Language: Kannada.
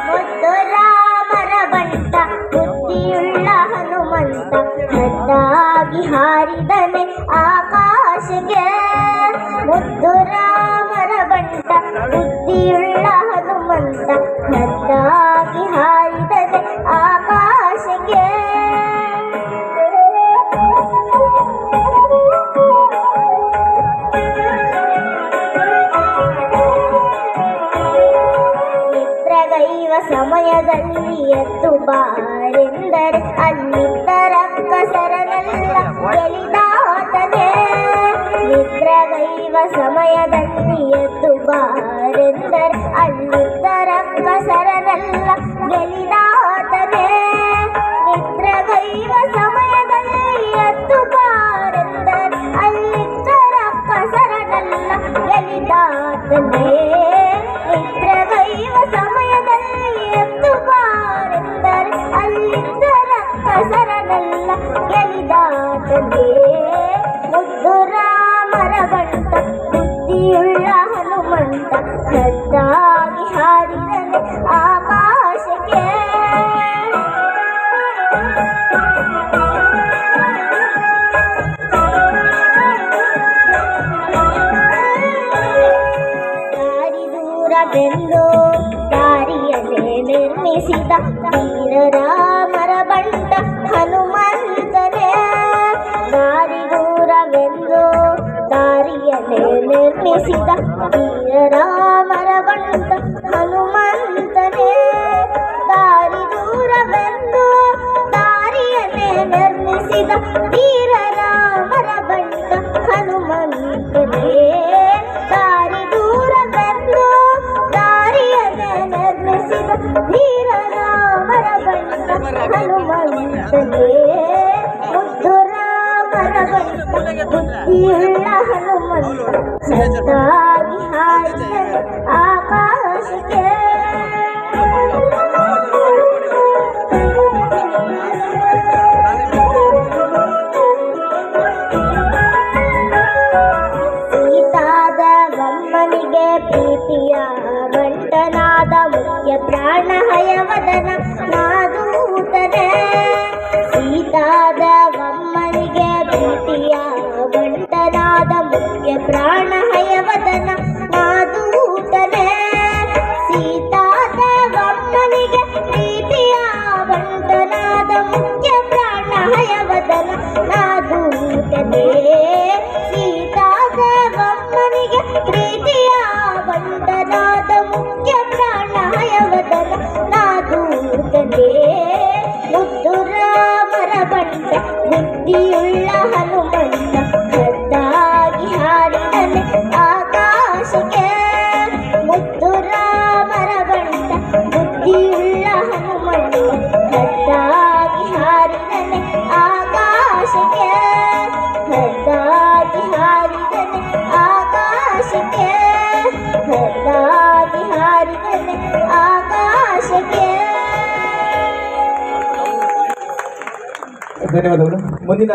ಮುದ್ದು ರಾಮರ ಬಂಟ ಬುದ್ಧಿಯುಳ್ಳ ಹನುಮಂತ ಖಡ್ಡಾಗಿ ಹಾರಿದನೆ ಆಕಾಶಕ್ಕೆ. ಮುದ್ದು ರಾಮರ ಬಂಟ ಬುದ್ಧಿಯುಳ್ಳ ಹನುಮಂತ ಖಡ್ಡಾಗಿ ಹಾರಿದನೆ ಆಕಾಶಕ್ಕೆ. ನಿದ್ರೆಗೈವ ಸಮಯದಲ್ಲಿ ಎದ್ದು ಬಾರೆಂದರೆ ಅಲ್ಲಿದ್ದ ರಕ್ಕಸರನೆಲ್ಲ ಗೆಲಿದಾತನೇ. ನಿದ್ರೆಗೈವ ಸಮಯದಲ್ಲಿ ಎದ್ದು ಬಾರೆಂದರೆ ಅಲ್ಲಿದ್ದ ರಕ್ಕಸರನೆಲ್ಲ ಗೆಲಿದಾತನೇ. ನಿದ್ರೆಗೈವ ಸಮಯದಲ್ಲಿ ಎದ್ದು ಬಾರೆಂದರೆ ಅಲ್ಲಿದ್ದ ರಕ್ಕಸರನೆಲ್ಲ ಗೆಲಿದಾತನೇ. ನಿದ್ರೆಗೈವ ಸಮಯದಲ್ಲಿ ಎದ್ದು ಬಾರೆಂದರೆ ಅಲ್ಲಿದ್ದ ರಕ್ಕಸರನೆಲ್ಲ ಗೆಲಿದಾತನೇ. ಮುದ್ದು ರಾಮರ ಬಂಟ ಬುದ್ಧಿಯುಳ್ಳ ಹನುಮಂತ ಖಡ್ಡಾಗಿ ಹಾರಿದನೆ ಆಕಾಶಕ್ಕೆ. ದಾರಿ ದೂರವೆಂದು ದಾರಿಯನ್ನೇ ನಿರ್ಮಿಸಿದ ವೀರ ರಾಮರ ಬಂಟ ಹನುಮಂತನೇ. ದಾರಿ ದೂರವೆಂದು ದಾರಿಯನ್ನೇ ನಿರ್ಮಿಸಿದ ವೀರ ರಾಮರ ಬಂಟ ಹನುಮಂತನೇ. ದಾರಿ ದೂರವೆಂದು ದಾರಿಯನ್ನೇ ನಿರ್ಮಿಸಿದ ವೀರ ರಾಮರ ಬಂಟ ಹನುಮಂತನೇ. ದಾರಿ ದೂರವೆಂದು ದಾರಿಯನ್ನೇ ನಿರ್ಮಿಸಿದ ವೀರ ರಾಮರ ಬಂಟ ಹನುಮಂತನೇ. ಮುದ್ದು ರಾಮರ ಬಂಟ ಬುದ್ಧಿಯುಳ್ಳ ಹನುಮಂತ ಖಡ್ಡಾಗಿ ಹಾರಿದನೆ ಆಕಾಶಕ್ಕೆ. ಸೀತಾದ ಗಮ್ಮನಿಗೆ ಪ್ರೀತಿಯ ಬಂಟನಾದ ಮುಖ್ಯ ಪ್ರಾಣ ಹಯವದನ ನಾದೂತನೇ. ಸೀತಾದ ಗಮ್ಮನಿಗೆ ಪ್ರೀತಿಯ ಬಂಟನಾದ ಮುಖ್ಯ ಪ್ರಾಣ ಹಯವದನ ನಾದೂತನೇ. ಸೀತಾದ ಗಮ್ಮನಿಗೆ ಪ್ರೀತಿಯ ಬಂಟನಾದ ಮುಖ್ಯ ಪ್ರಾಣ ಹಯವದನ ನಾದೂತನೇ. ಸೀತಾದ ಗಮ್ಮನಿಗೆ ಪ್ರೀತಿಯ ಬಂಟನಾದ ಮುಖ್ಯ ಪ್ರಾಣ ಹಯವದನ ನಾದೂತನೇ. ಮುದ್ದು ರಾಮರ ಬಂಟ ಬುದ್ಧಿಯುಳ್ಳ ಹನುಮಂತ ಖಡ್ಡಾಗಿ ಹಾರಿದನೆ ಆಕಾಶಕ್ಕೆ. ಮುದ್ದು ರಾಮರ ಬಂಟ ಬುದ್ಧಿಯುಳ್ಳ ಹನುಮಂತ ಖಡ್ಡಾಗಿ ಹಾರಿದನೆ ಆಕಾಶಕ್ಕೆ. ಖಡ್ಡಾಗಿ ಹಾರಿದನೆ ಆಕಾಶಕ್ಕೆ. ಖಡ್ಡಾಗಿ ಹಾರಿದನೆ ಆಕಾಶಕ್ಕೆ. ಧನ್ಯವಾದಗಳು. ಮುಂದಿನ